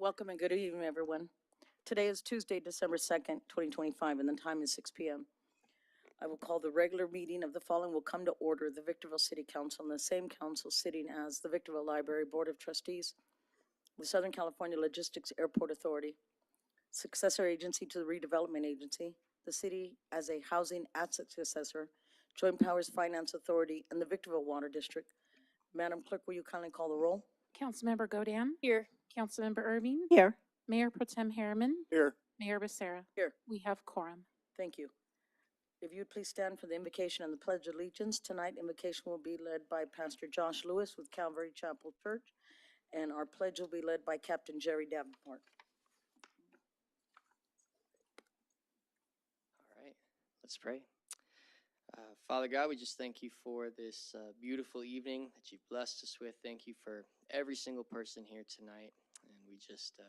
Welcome and good evening, everyone. Today is Tuesday, December 2nd, 2025, and the time is 6 p.m. I will call the regular meeting of the following will come to order: the Victorville City Council and the same council sitting as the Victorville Library Board of Trustees, the Southern California Logistics Airport Authority, successor agency to the Redevelopment Agency, the city as a housing asset successor, Joint Powers Finance Authority, and the Victorville Water District. Madam Clerk, will you kindly call the roll? Councilmember Godam. Here. Councilmember Irving. Here. Mayor Pro Tem Harriman. Here. Mayor Becerra. Here. We have quorum. Thank you. If you'd please stand for the invocation and the Pledge of Allegiance. Tonight, invocation will be led by Pastor Josh Lewis with Calvary Chapel Church, and our pledge will be led by Captain Jerry Davenport. All right, let's pray. Father God, we just thank you for this beautiful evening that you've blessed us with. Thank you for every single person here tonight. And we just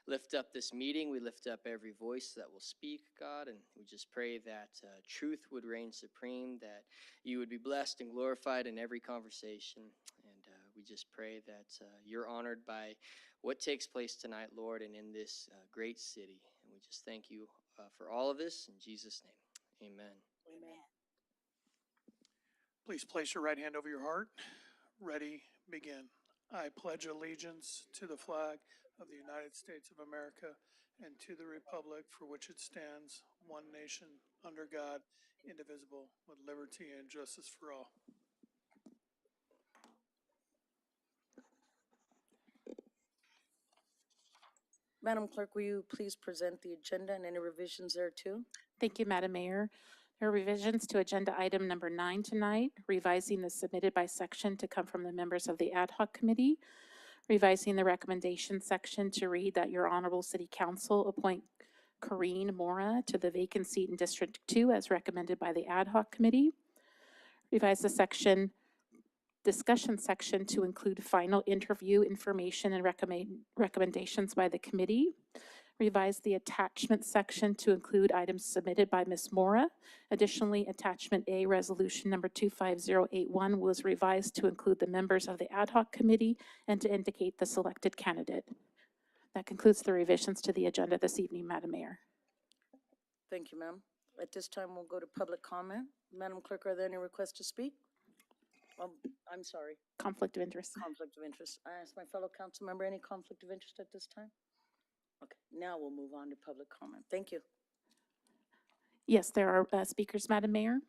lift up this meeting. We lift up every voice that will speak, God. And we just pray that truth would reign supreme, that you would be blessed and glorified in every conversation. And we just pray that you're honored by what takes place tonight, Lord, and in this great city. And we just thank you for all of this. In Jesus' name, amen. Amen. Please place your right hand over your heart. Ready, begin. I pledge allegiance to the flag of the United States of America and to the republic for which it stands, one nation, under God, indivisible, with liberty and justice for all. Madam Clerk, will you please present the agenda and any revisions thereto? Thank you, Madam Mayor. There are revisions to agenda item number 9 tonight, revising the submitted by section to come from the members of the ad hoc committee, revising the recommendation section to read that your honorable city council appoint Corrine Mora to the vacant seat in District 2 as recommended by the ad hoc committee, revise the discussion section to include final interview information and recommendations by the committee, revise the attachment section to include items submitted by Ms. Mora. Additionally, attachment A, resolution number 25081, was revised to include the members of the ad hoc committee and to indicate the selected candidate. That concludes the revisions to the agenda this evening, Madam Mayor. Thank you, ma'am. At this time, we'll go to public comment. Madam Clerk, are there any requests to speak? I'm sorry. Conflict of interest. Conflict of interest. I ask my fellow council member, any conflict of interest at this time? Okay, now we'll move on to public comment. Thank you. Yes, there are speakers, Madam Mayor.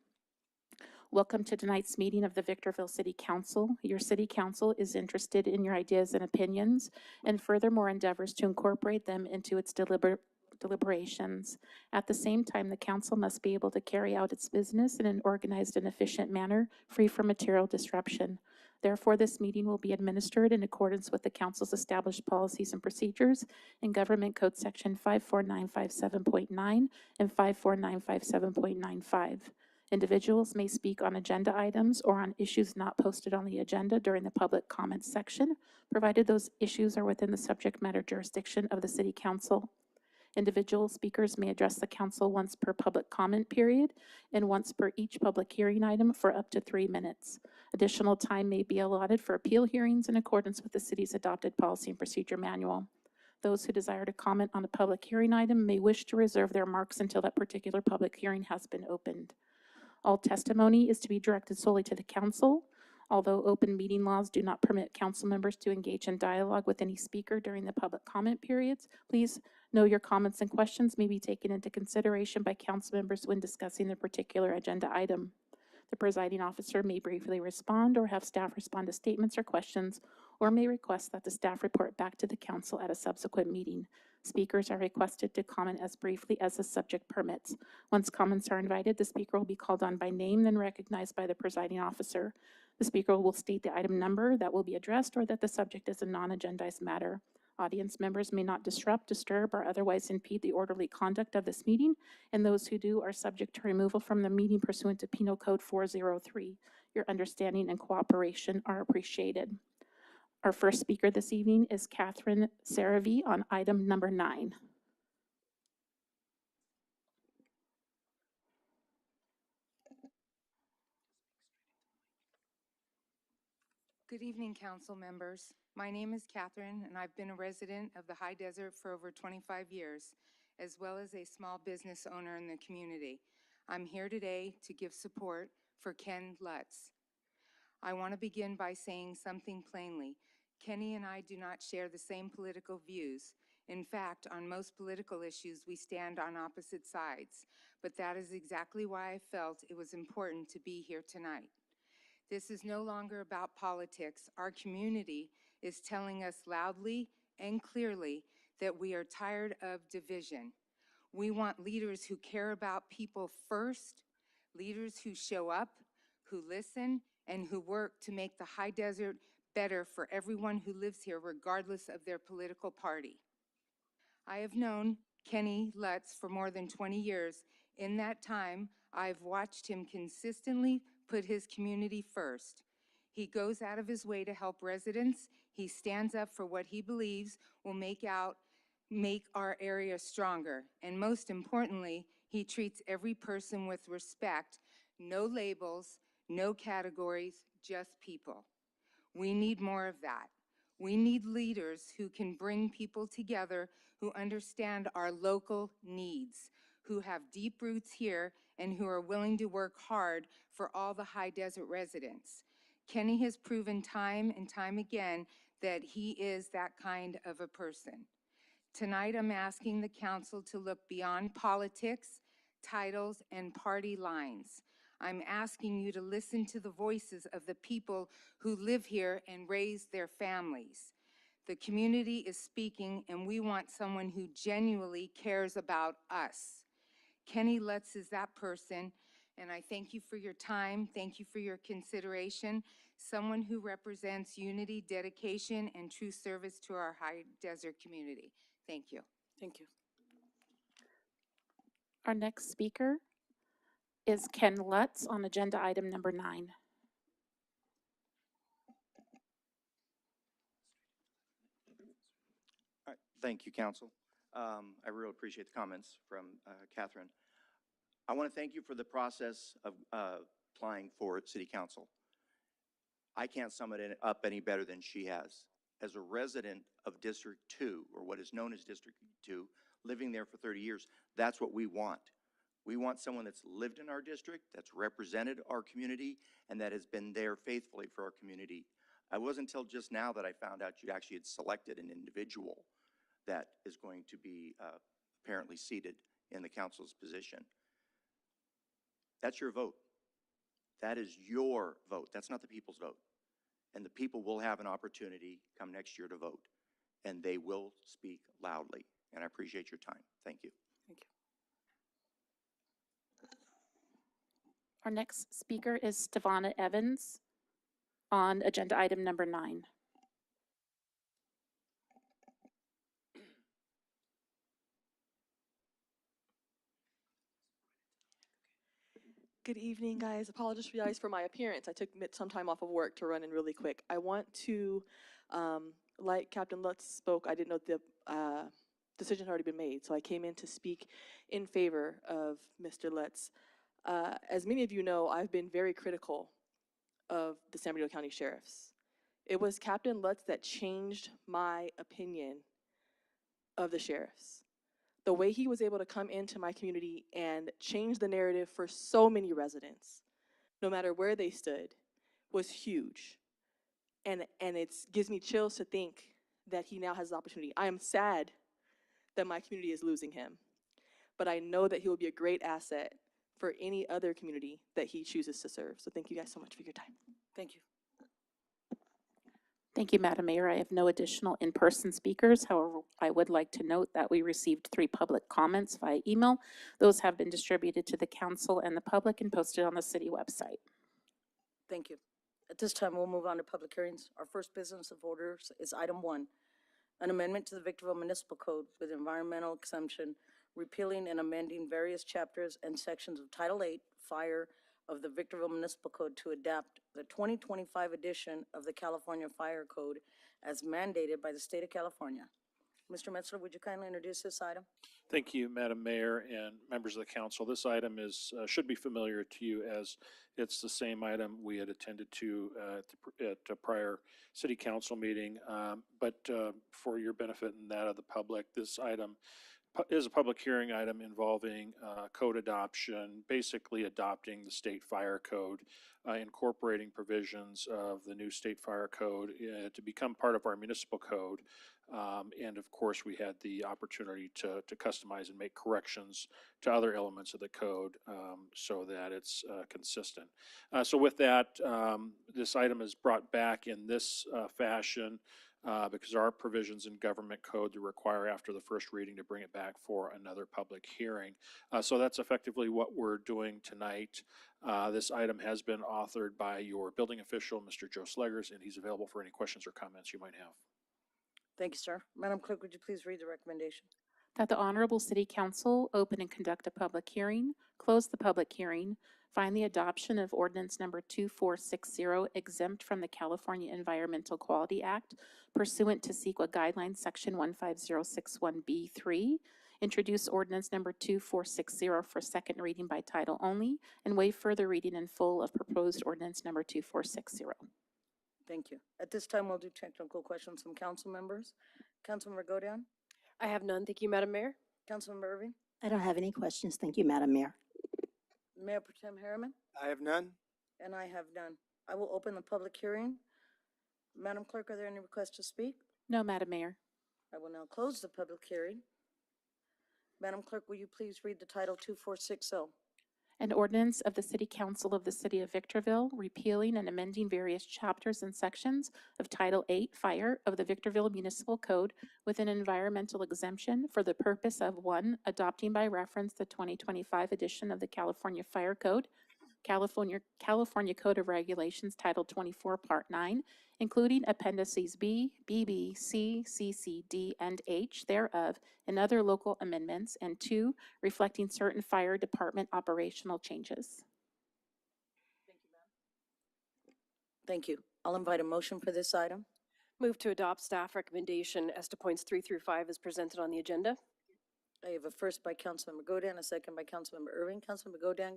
Welcome to tonight's meeting of the Victorville City Council. Your City Council is interested in your ideas and opinions and furthermore endeavors to incorporate them into its deliberations. At the same time, the council must be able to carry out its business in an organized and efficient manner, free from material disruption. Therefore, this meeting will be administered in accordance with the council's established policies and procedures in Government Code Section 54957.9 and 54957.95. Individuals may speak on agenda items or on issues not posted on the agenda during the public comments section, provided those issues are within the subject matter jurisdiction of the City Council. Individual speakers may address the council once per public comment period and once per each public hearing item for up to 3 minutes. Additional time may be allotted for appeal hearings in accordance with the city's adopted policy and procedure manual. Those who desire to comment on a public hearing item may wish to reserve their remarks until that particular public hearing has been opened. All testimony is to be directed solely to the council. Although open meeting laws do not permit council members to engage in dialogue with any speaker during the public comment periods, please know your comments and questions may be taken into consideration by council members when discussing the particular agenda item. The presiding officer may briefly respond or have staff respond to statements or questions, or may request that the staff report back to the council at a subsequent meeting. Speakers are requested to comment as briefly as the subject permits. Once comments are invited, the speaker will be called on by name, then recognized by the presiding officer. The speaker will state the item number that will be addressed or that the subject is a non-agendized matter. Audience members may not disrupt, disturb, or otherwise impede the orderly conduct of this meeting, and those who do are subject to removal from the meeting pursuant to Penal Code 403. Your understanding and cooperation are appreciated. Our first speaker this evening is Catherine Saravi on item number 9. Good evening, council members. My name is Catherine, and I've been a resident of the High Desert for over 25 years, as well as a small business owner in the community. I'm here today to give support for Ken Lutz. I want to begin by saying something plainly. Kenny and I do not share the same political views. In fact, on most political issues, we stand on opposite sides. But that is exactly why I felt it was important to be here tonight. This is no longer about politics. Our community is telling us loudly and clearly that we are tired of division. We want leaders who care about people first, leaders who show up, who listen, and who work to make the High Desert better for everyone who lives here, regardless of their political party. I have known Kenny Lutz for more than 20 years. In that time, I've watched him consistently put his community first. He goes out of his way to help residents. He stands up for what he believes will make our area stronger. And most importantly, he treats every person with respect. No labels, no categories, just people. We need more of that. We need leaders who can bring people together, who understand our local needs, who have deep roots here, and who are willing to work hard for all the High Desert residents. Kenny has proven time and time again that he is that kind of a person. Tonight, I'm asking the council to look beyond politics, titles, and party lines. I'm asking you to listen to the voices of the people who live here and raise their families. The community is speaking, and we want someone who genuinely cares about us. Kenny Lutz is that person, and I thank you for your time. Thank you for your consideration. Someone who represents unity, dedication, and true service to our High Desert community. Thank you. Thank you. Our next speaker is Ken Lutz on agenda item number 9. All right, thank you, Council. I really appreciate the comments from Catherine. I want to thank you for the process of applying for City Council. I can't sum it up any better than she has. As a resident of District 2, or what is known as District 2, living there for 30 years, that's what we want. We want someone that's lived in our district, that's represented our community, and that has been there faithfully for our community. It wasn't until just now that I found out you actually had selected an individual that is going to be apparently seated in the council's position. That's your vote. That is your vote. That's not the people's vote. And the people will have an opportunity come next year to vote, and they will speak loudly. And I appreciate your time. Thank you. Thank you. Our next speaker is Stevana Evans on agenda item number 9. Good evening, guys. Apologize for my appearance. I took some time off of work to run in really quick. I want to, like Captain Lutz spoke, I didn't know the decision had already been made, so I came in to speak in favor of Mr. Lutz. As many of you know, I've been very critical of the San Bernardino County Sheriffs. It was Captain Lutz that changed my opinion of the sheriffs. The way he was able to come into my community and change the narrative for so many residents, no matter where they stood, was huge. And it gives me chills to think that he now has the opportunity. I am sad that my community is losing him, but I know that he will be a great asset for any other community that he chooses to serve. So thank you guys so much for your time. Thank you. Thank you, Madam Mayor. I have no additional in-person speakers. However, I would like to note that we received 3 public comments via email. Those have been distributed to the council and the public and posted on the city website. Thank you. At this time, we'll move on to public hearings. Our first business of orders is item 1, an amendment to the Victorville Municipal Code with environmental exemption, repealing and amending various chapters and sections of Title 8 Fire of the Victorville Municipal Code to adapt the 2025 edition of the California Fire Code as mandated by the state of California. Mr. Metzler, would you kindly introduce this item? Thank you, Madam Mayor and members of the council. This item is, should be familiar to you as it's the same item we had attended to at a prior city council meeting. But for your benefit and that of the public, this item is a public hearing item involving code adoption, basically adopting the state fire code, incorporating provisions of the new state fire code to become part of our municipal code. And of course, we had the opportunity to customize and make corrections to other elements of the code so that it's consistent. So with that, this item is brought back in this fashion because there are provisions in government code that require after the first reading to bring it back for another public hearing. So that's effectively what we're doing tonight. This item has been authored by your building official, Mr. Joe Sleggers, and he's available for any questions or comments you might have. Thank you, sir. Madam Clerk, would you please read the recommendation? That the Honorable City Council open and conduct a public hearing, close the public hearing, find the adoption of ordinance number 2460 exempt from the California Environmental Quality Act pursuant to CEQA guidelines section 15061B3, introduce ordinance number 2460 for second reading by title only, and waive further reading in full of proposed ordinance number 2460. Thank you. At this time, we'll do technical questions from council members. Councilmember Godin, I have none. Thank you, Madam Mayor. Councilmember Irving, I don't have any questions. Thank you, Madam Mayor. Mayor Pro Tem Harriman, I have none. and I have none. I will open the public hearing. Madam Clerk, are there any requests to speak? No, Madam Mayor. I will now close the public hearing. Madam Clerk, will you please read the title 2460? An ordinance of the City Council of the City of Victorville repealing and amending various chapters and sections of Title 8 Fire of the Victorville Municipal Code with an environmental exemption for the purpose of 1, adopting by reference the 2025 edition of the California Fire Code, California Code of Regulations, Title 24, Part 9, including appendices B, BB, C, CC, D, and H thereof, and other local amendments, and 2, reflecting certain fire department operational changes. Thank you. I'll invite a motion for this item. Move to adopt staff recommendation as to points 3 through 5 as presented on the agenda. I have a first by Councilmember Godin, a second by Councilmember Irving. Councilmember Godin,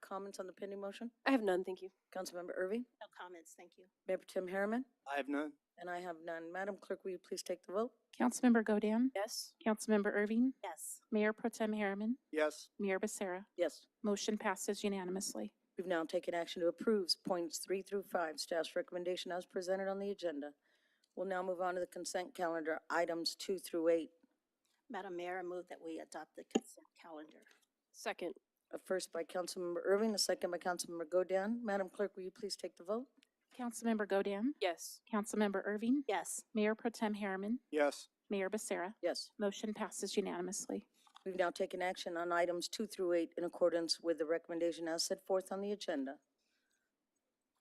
comments on the pending motion? I have none. Thank you. Councilmember Irving, No comments. Thank you. Mayor Pro Tem Harriman, I have none. and I have none. Madam Clerk, will you please take the vote? Councilmember Godin, Yes. Councilmember Irving, Yes. Mayor Pro Tem Harriman, Yes. Mayor Becerra. Yes. Motion passes unanimously. We've now taken action to approve points 3 through 5, staff's recommendation as presented on the agenda. We'll now move on to the consent calendar, items 2 through 8. Madam Mayor, I move that we adopt the consent calendar. Second. A first by Councilmember Irving, a second by Councilmember Godin. Madam Clerk, will you please take the vote? Councilmember Godin, Yes. Councilmember Irving, Yes. Mayor Pro Tem Harriman, Yes. Mayor Becerra. Yes. Motion passes unanimously. We've now taken action on items 2 through 8 in accordance with the recommendation as set forth on the agenda.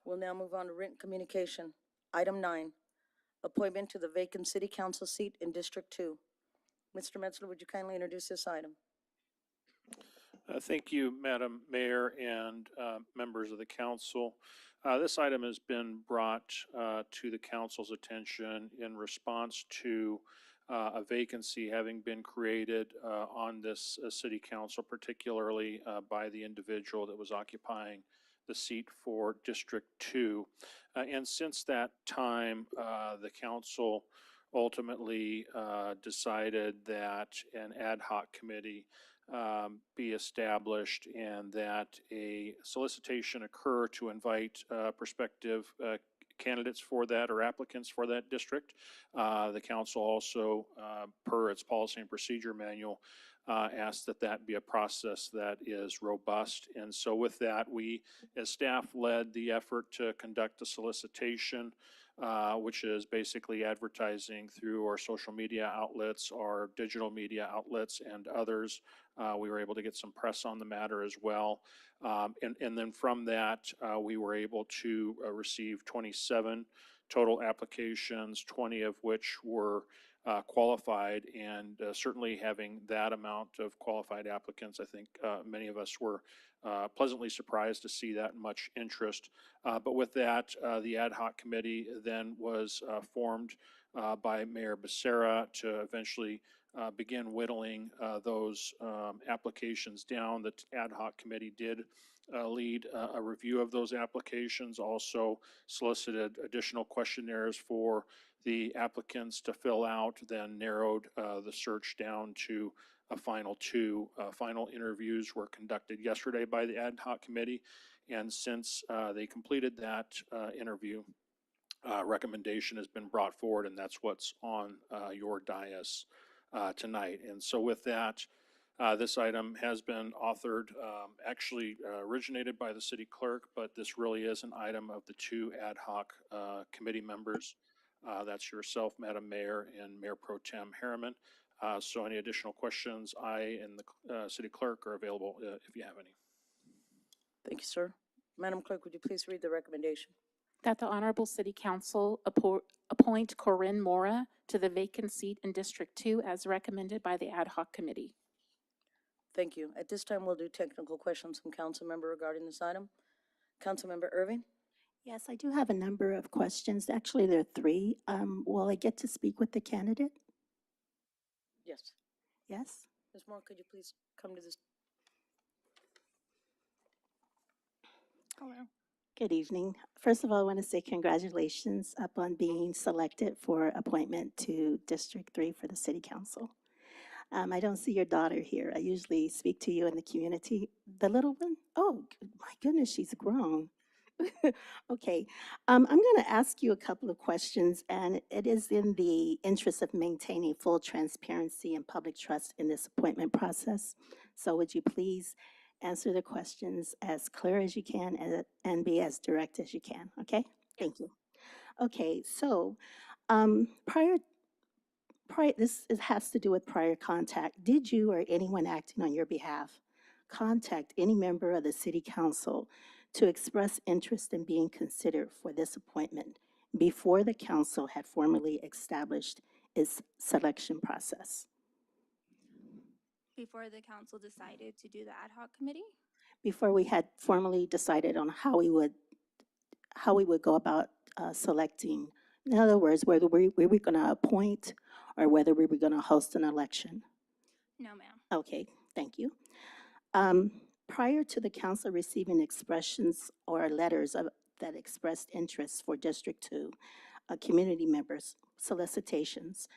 We'll now move on to written communication. Item 9, appointment to the vacant city council seat in District 2. Mr. Metzler, would you kindly introduce this item? Thank you, Madam Mayor and members of the council. This item has been brought to the council's attention in response to a vacancy having been created on this city council, particularly by the individual that was occupying the seat for District 2. And since that time, the council ultimately decided that an ad hoc committee be established and that a solicitation occur to invite prospective candidates for that or applicants for that district. The council also, per its policy and procedure manual, asked that that be a process that is robust. And so with that, we as staff led the effort to conduct a solicitation, which is basically advertising through our social media outlets, our digital media outlets, and others. We were able to get some press on the matter as well. And then from that, we were able to receive 27 total applications, 20 of which were qualified, and certainly having that amount of qualified applicants, I think many of us were pleasantly surprised to see that much interest. But with that, the ad hoc committee then was formed by Mayor Becerra to eventually begin whittling those applications down. The ad hoc committee did lead a review of those applications, also solicited additional questionnaires for the applicants to fill out, then narrowed the search down to a final two. Final interviews were conducted yesterday by the ad hoc committee, and since they completed that interview, recommendation has been brought forward, and that's what's on your dais tonight. And so with that, this item has been authored, actually originated by the city clerk, but this really is an item of the two ad hoc committee members. That's yourself, Madam Mayor, and Mayor Pro Tem Harriman. So any additional questions, I and the city clerk are available if you have any. Thank you, sir. Madam Clerk, would you please read the recommendation? That the Honorable City Council appoint Corinne Mora to the vacant seat in District 2 as recommended by the ad hoc committee. Thank you. At this time, we'll do technical questions from council member regarding this item. Councilmember Irving? Yes, I do have a number of questions. Actually, there are three. Will I get to speak with the candidate? Yes. Yes? Ms. Moore, could you please come to this? Hello. Good evening. First of all, I want to say congratulations upon being selected for appointment to District 3 for the City Council. I don't see your daughter here. I usually speak to you in the community. The little one? Oh, my goodness, she's grown. Okay. I'm going to ask you a couple of questions, and it is in the interest of maintaining full transparency and public trust in this appointment process. So would you please answer the questions as clear as you can and be as direct as you can, okay? Thank you. Okay, so this has to do with prior contact. Did you or anyone acting on your behalf contact any member of the City Council to express interest in being considered for this appointment before the council had formally established its selection process? Before the council decided to do the ad hoc committee? Before we had formally decided on how we would go about selecting, in other words, whether we were going to appoint or whether we were going to host an election? No, ma'am. Okay, thank you. Prior to the council receiving expressions or letters that expressed interest for District 2, community members, solicitations,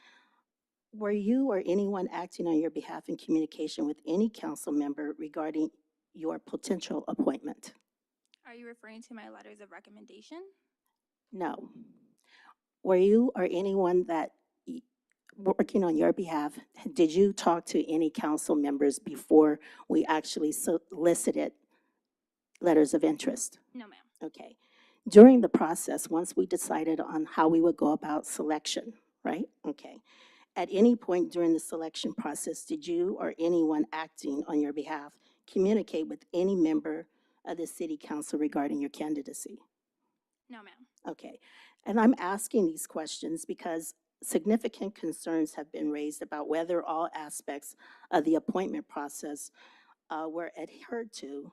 were you or anyone acting on your behalf in communication with any council member regarding your potential appointment? Are you referring to my letters of recommendation? No. Were you or anyone that working on your behalf, did you talk to any council members before we actually solicited letters of interest? No, ma'am. Okay. During the process, once we decided on how we would go about selection, right? Okay. At any point during the selection process, did you or anyone acting on your behalf communicate with any member of the City Council regarding your candidacy? No, ma'am. Okay. And I'm asking these questions because significant concerns have been raised about whether all aspects of the appointment process were adhered to.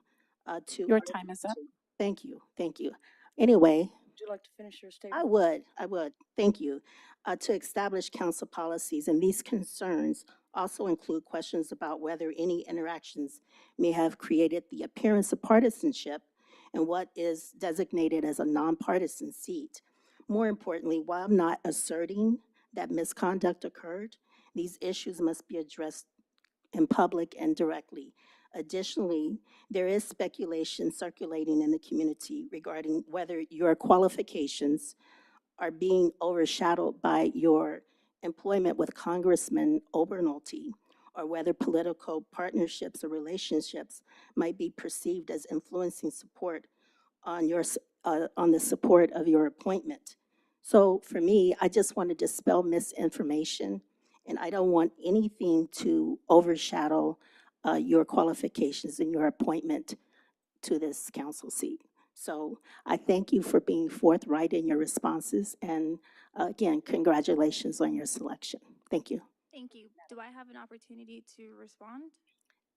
Your time is up. Thank you. Thank you. Anyway, Would you like to finish your statement? I would. Thank you. To establish council policies, and these concerns also include questions about whether any interactions may have created the appearance of partisanship and what is designated as a nonpartisan seat. More importantly, while I'm not asserting that misconduct occurred, these issues must be addressed in public and directly. Additionally, there is speculation circulating in the community regarding whether your qualifications are being overshadowed by your employment with Congressman Obernolte, or whether political partnerships or relationships might be perceived as influencing support on the support of your appointment. So for me, I just want to dispel misinformation, and I don't want anything to overshadow your qualifications and your appointment to this council seat. So I thank you for being forthright in your responses, and again, congratulations on your selection. Thank you. Thank you. Do I have an opportunity to respond?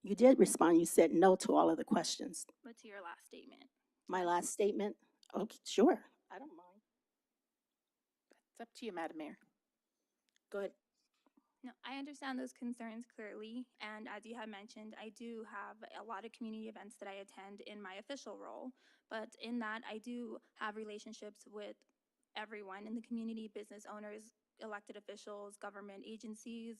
You did respond. You said no to all of the questions. But to your last statement. My last statement? Okay, sure. I don't mind. It's up to you, Madam Mayor. Go ahead. No, I understand those concerns clearly, and as you have mentioned, I do have a lot of community events that I attend in my official role, but in that, I do have relationships with everyone in the community, business owners, elected officials, government agencies.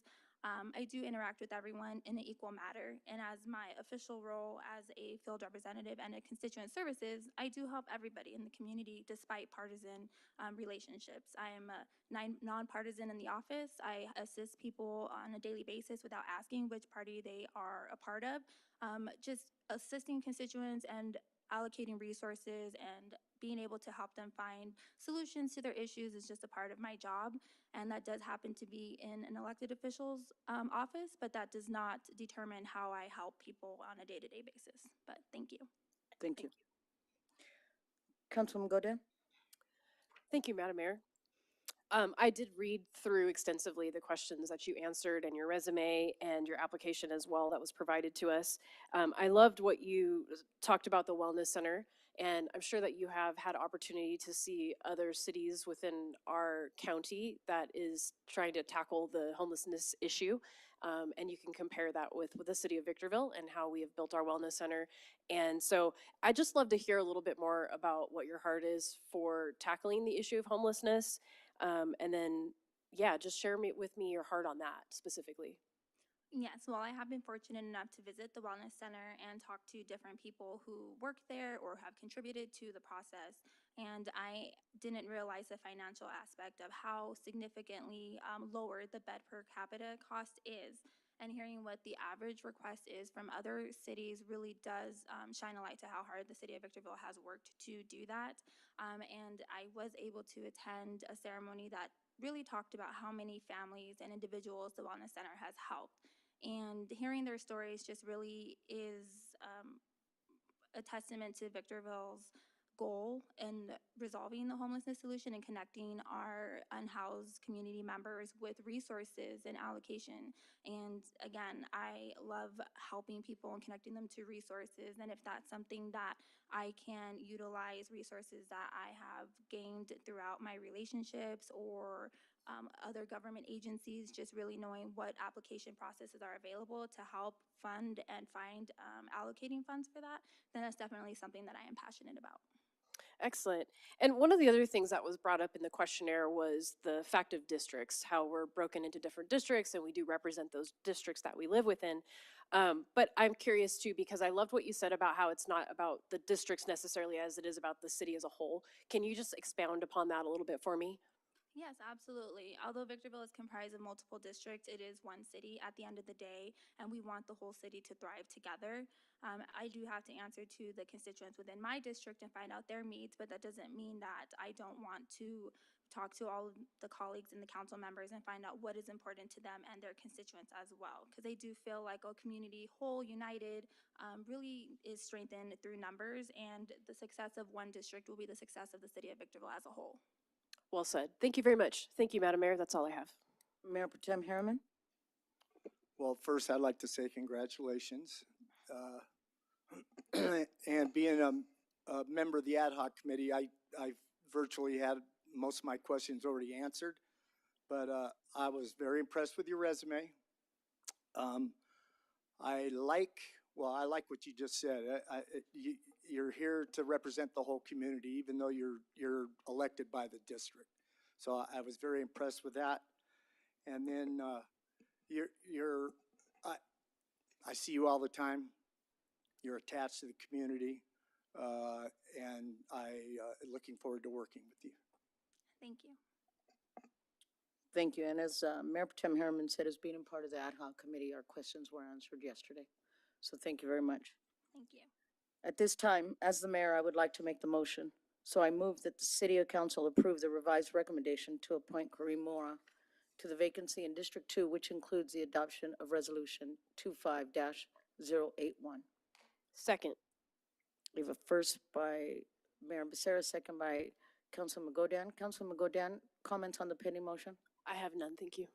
I do interact with everyone in an equal manner, and as my official role as a field representative and a constituent services, I do help everybody in the community despite partisan relationships. I am nonpartisan in the office. I assist people on a daily basis without asking which party they are a part of. Just assisting constituents and allocating resources and being able to help them find solutions to their issues is just a part of my job. And that does happen to be in an elected official's office, but that does not determine how I help people on a day-to-day basis. But thank you. Thank you. Councilwoman Godin? Thank you, Madam Mayor. I did read through extensively the questions that you answered and your resume and your application as well that was provided to us. I loved what you talked about the Wellness Center, and I'm sure that you have had opportunity to see other cities within our county that is trying to tackle the homelessness issue. And you can compare that with the city of Victorville and how we have built our wellness center. And so I just love to hear a little bit more about what your heart is for tackling the issue of homelessness. And then, yeah, just share with me your heart on that specifically. Yes, well, I have been fortunate enough to visit the Wellness Center and talk to different people who work there or have contributed to the process. And I didn't realize the financial aspect of how significantly lower the bed per capita cost is. And hearing what the average request is from other cities really does shine a light to how hard the city of Victorville has worked to do that. And I was able to attend a ceremony that really talked about how many families and individuals the Wellness Center has helped. And hearing their stories just really is a testament to Victorville's goal in resolving the homelessness solution and connecting our unhoused community members with resources and allocation. And again, I love helping people and connecting them to resources. And if that's something that I can utilize resources that I have gained throughout my relationships or other government agencies, just really knowing what application processes are available to help fund and find allocating funds for that, then that's definitely something that I am passionate about. Excellent. And one of the other things that was brought up in the questionnaire was the fact of districts, how we're broken into different districts and we do represent those districts that we live within. But I'm curious too, because I loved what you said about how it's not about the districts necessarily as it is about the city as a whole. Can you just expound upon that a little bit for me? Yes, absolutely. Although Victorville is comprised of multiple districts, it is one city at the end of the day, and we want the whole city to thrive together. I do have to answer to the constituents within my district and find out their needs, but that doesn't mean that I don't want to talk to all of the colleagues and the council members and find out what is important to them and their constituents as well. Because I do feel like a community whole, united, really is strengthened through numbers, and the success of one district will be the success of the city of Victorville as a whole. Well said. Thank you very much. Thank you, Madam Mayor. That's all I have. Mayor Pro Tem Harriman? Well, first, I'd like to say congratulations. And being a member of the ad hoc committee, I virtually had most of my questions already answered, but I was very impressed with your resume. I like what you just said. You're here to represent the whole community, even though you're elected by the district. So I was very impressed with that. And then I see you all the time. You're attached to the community, and looking forward to working with you. Thank you. Thank you. And as Mayor Pro Tem Harriman said, as being a part of the ad hoc committee, our questions were answered yesterday. So thank you very much. Thank you. At this time, as the mayor, I would like to make the motion. So I move that the City Council approve the revised recommendation to appoint Kareem Mora to the vacancy in District 2, which includes the adoption of Resolution 25-081. Second. We have a first by Mayor Becerra, second by Councilman Godan. Councilman Godan, comments on the pending motion? I have none, thank you.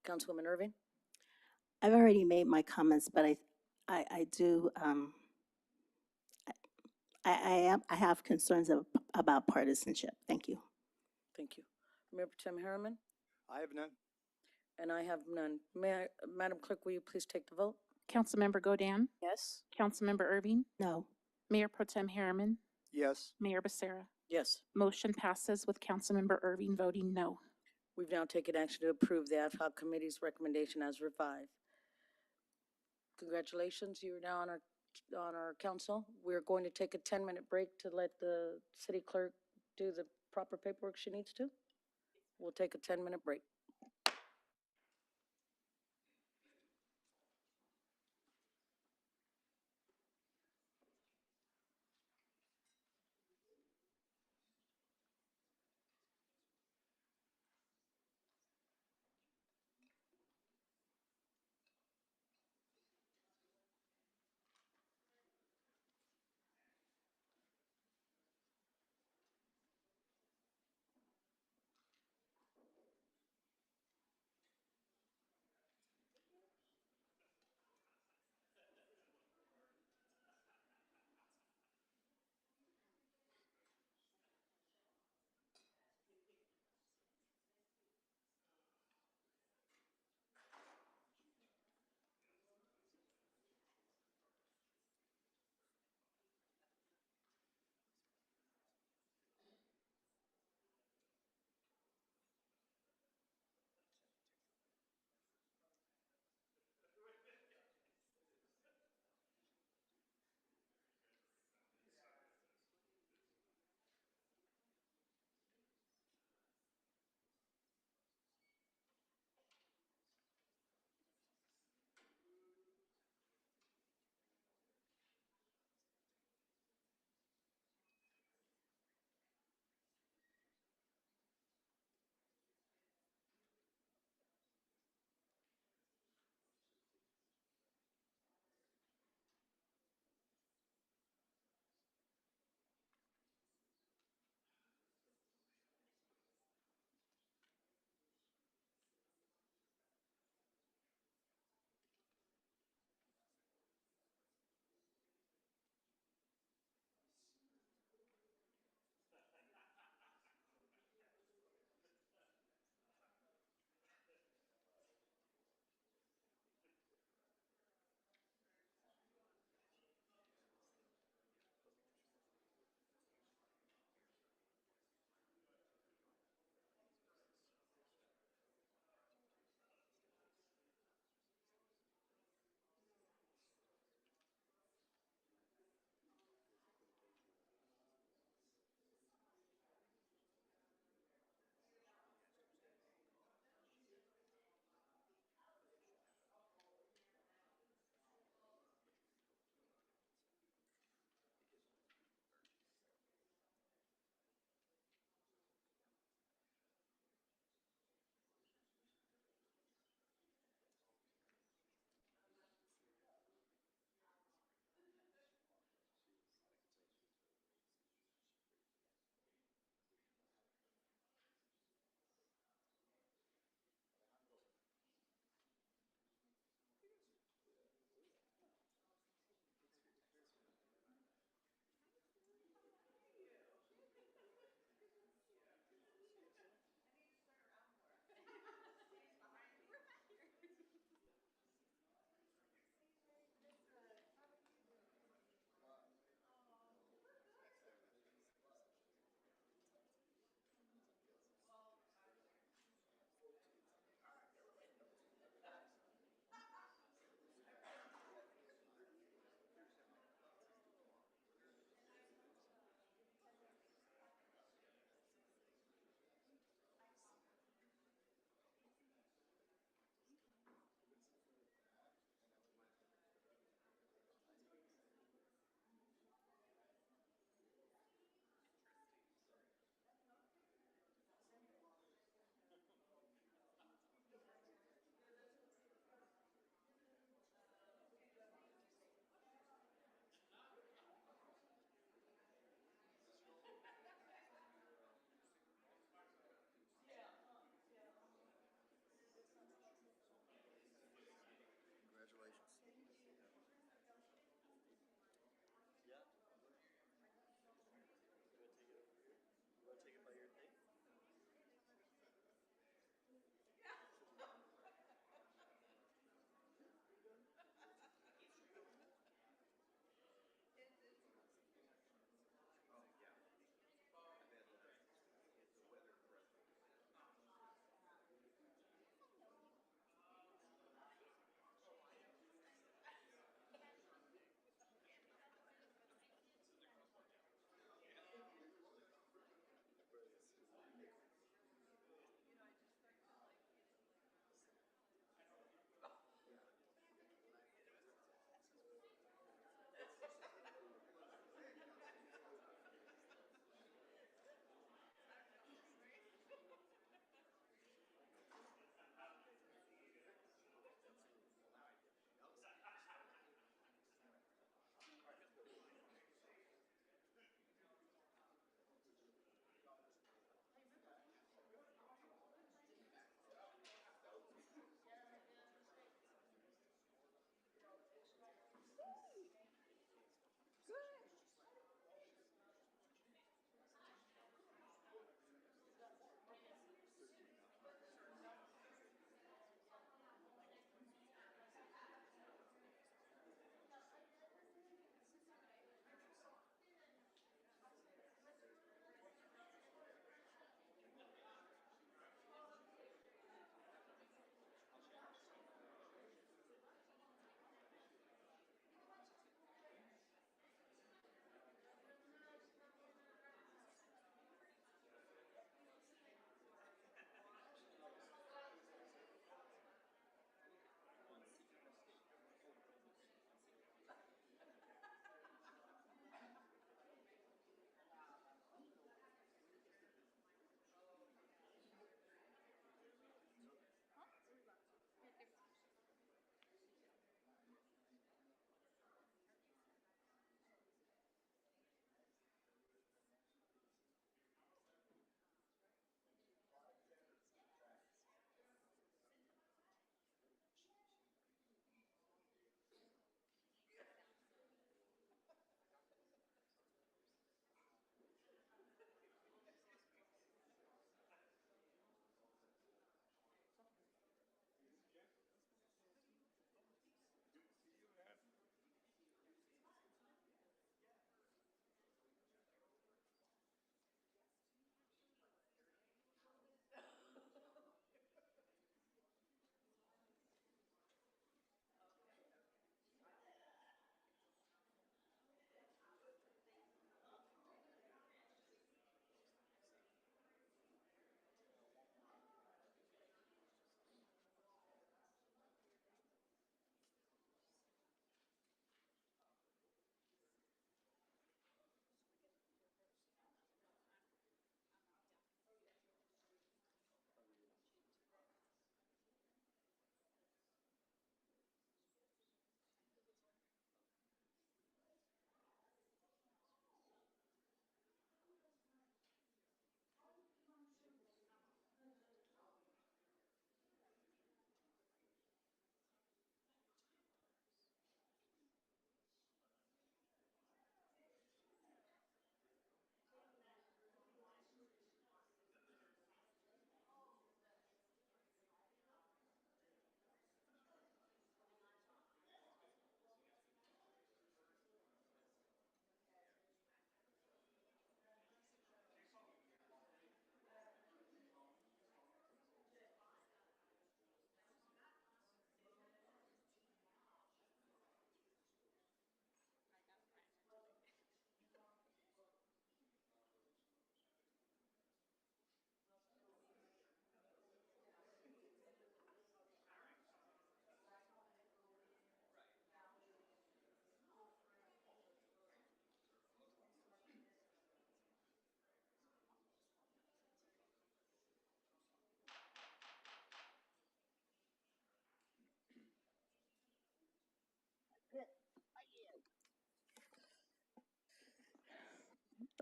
Councilwoman Irving? I've already made my comments, but I do, I have concerns about partisanship. Thank you. Thank you. Mayor Pro Tem Harriman? I have none. And I have none. Madam Clerk, will you please take the vote? Councilmember Godin, Yes? Councilmember Irving, No. Mayor Pro Tem Harriman, Yes. Mayor Becerra. Yes. Motion passes with Councilmember Irving voting no. We've now taken action to approve the ad hoc committee's recommendation as revived. Congratulations, you're now on our council. We're going to take a 10-minute break to let the city clerk do the proper paperwork she needs to. We'll take a 10-minute break.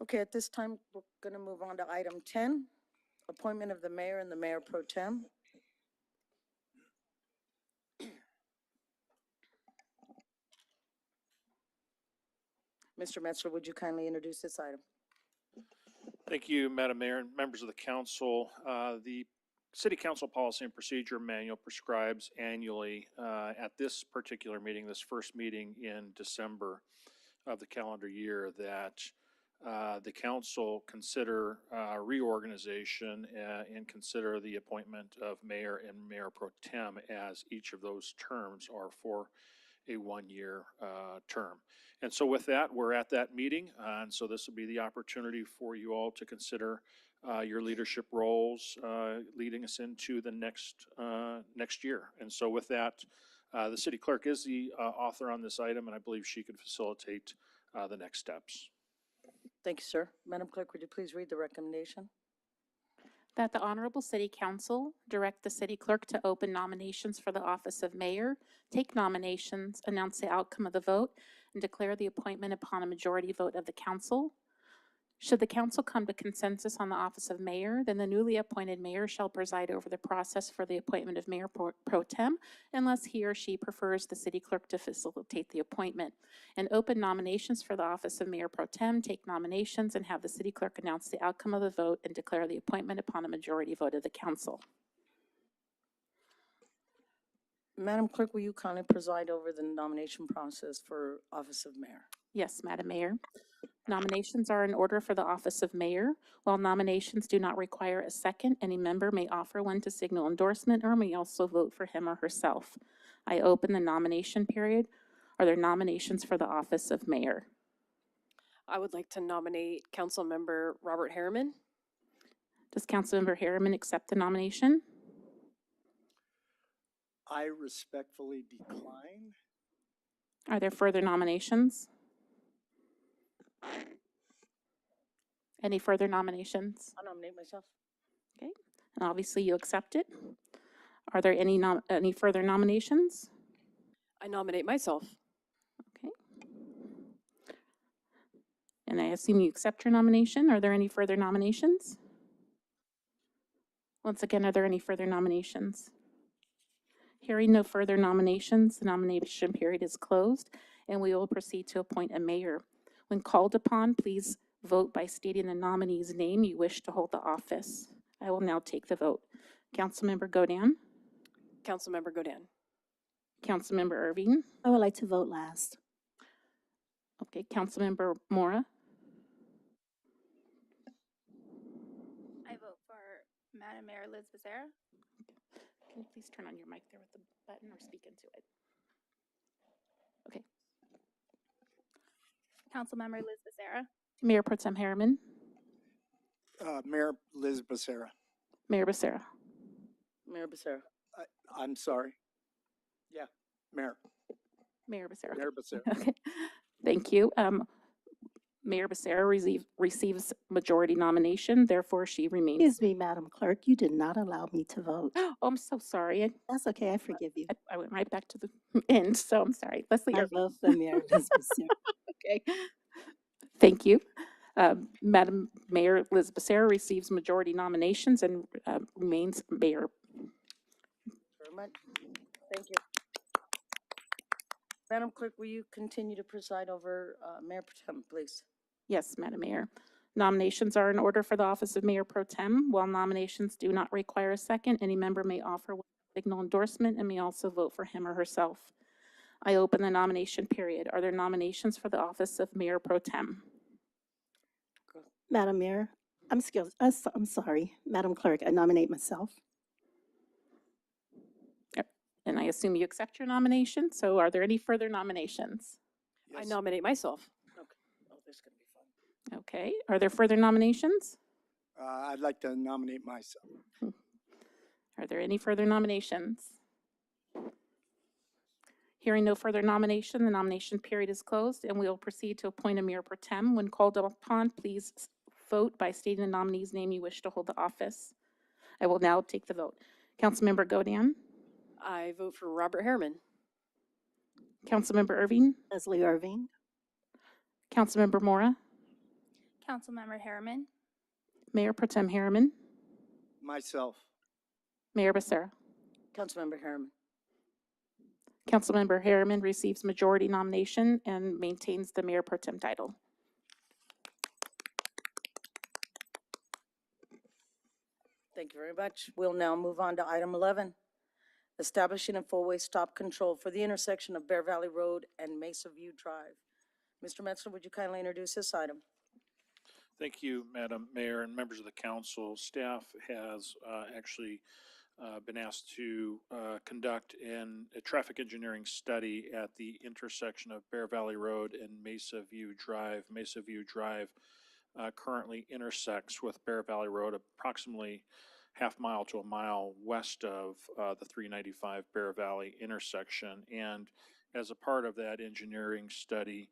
Okay, at this time, we're going to move on to item 10, appointment of the mayor and the mayor pro tem. Mr. Metzler, would you kindly introduce this item? Thank you, Madam Mayor and members of the council. The City Council Policy and Procedure Manual prescribes annually at this particular meeting, this first meeting in December of the calendar year, that the council consider reorganization and consider the appointment of mayor and mayor pro tem, as each of those terms are for a one-year term. And so with that, we're at that meeting, and so this will be the opportunity for you all to consider your leadership roles leading us into the next year. And so with that, the city clerk is the author on this item, and I believe she can facilitate the next steps. Thank you, sir. Madam Clerk, would you please read the recommendation? That the Honorable City Council direct the city clerk to open nominations for the office of mayor, take nominations, announce the outcome of the vote, and declare the appointment upon a majority vote of the council. Should the council come to consensus on the office of mayor, then the newly appointed mayor shall preside over the process for the appointment of mayor pro tem, unless he or she prefers the city clerk to facilitate the appointment. And open nominations for the office of mayor pro tem, take nominations, and have the city clerk announce the outcome of the vote and declare the appointment upon a majority vote of the council. Madam Clerk, will you kindly preside over the nomination process for office of mayor? Yes, Madam Mayor. Nominations are in order for the office of mayor. While nominations do not require a second, any member may offer one to signal endorsement or may also vote for him or herself. I open the nomination period. Are there nominations for the office of mayor? I would like to nominate Councilmember Robert Harriman. Does Councilmember Harriman accept the nomination? I respectfully decline. Are there further nominations? Any further nominations? I'll nominate myself. Okay, and obviously you accept it. Are there any further nominations? I nominate myself. Okay. And I assume you accept your nomination. Are there any further nominations? Once again, are there any further nominations? Hearing no further nominations, the nomination period is closed, and we will proceed to appoint a mayor. When called upon, please vote by stating the nominee's name you wish to hold the office. I will now take the vote. Councilmember Godin, Councilmember Godin. Councilmember Irving, I would like to vote last. okay, Councilmember Mora, I vote for Madam Mayor Liz Becerra. can you please turn on your mic there with the button or speak into it? Okay, Councilmember Liz Becerra. Mayor Pro Tem Harriman, Mayor Liz Becerra. Mayor Becerra. Mayor Becerra. I'm sorry. Yeah, Mayor. Mayor Becerra. Mayor Becerra. Okay, thank you. Mayor Becerra receives majority nomination, therefore she remains. Excuse me, Madam Clerk, you did not allow me to vote. Oh, I'm so sorry. That's okay, I forgive you. I went right back to the end, so I'm sorry. Leslie I Irving. vote for Mayor Liz Becerra. Okay. Thank you. Madam Mayor Liz Becerra receives majority nominations and remains mayor. Very much. Thank you. Madam Clerk, will you continue to preside over Mayor Pro Tem, please? Yes, Madam Mayor. Nominations are in order for the office of Mayor Pro Tem. While nominations do not require a second, any member may offer one signal endorsement and may also vote for him or herself. I open the nomination period. Are there nominations for the office of Mayor Pro Tem? Madam Mayor, I'm sorry, Madam Clerk, I nominate myself. And I assume you accept your nomination. So are there any further nominations? I nominate myself. Oh, this is going to be fun. Okay. Are there further nominations? I'd like to nominate myself. Are there any further nominations? Hearing no further nomination, the nomination period is closed, and we will proceed to appoint a mayor pro tem. When called upon, please vote by stating the nominee's name you wish to hold the office. I will now take the vote. Councilmember Godin, I vote for Robert Harriman. Councilmember Irving, Leslie Irving. Councilmember Mora, Councilmember Harriman, Mayor Pro Tem Harriman, Myself. Mayor Becerra. Councilmember Harriman. Councilmember Harriman receives majority nomination and maintains the Mayor Pro Tem title. Thank you very much. We'll now move on to item 11, establishing a four-way stop control for the intersection of Bear Valley Road and Mesa View Drive. Mr. Metzler, would you kindly introduce this item? Thank you, Madam Mayor and members of the council. Staff has actually been asked to conduct a traffic engineering study at the intersection of Bear Valley Road and Mesa View Drive. Mesa View Drive currently intersects with Bear Valley Road approximately half mile to a mile west of the 395 Bear Valley intersection. And as a part of that engineering study,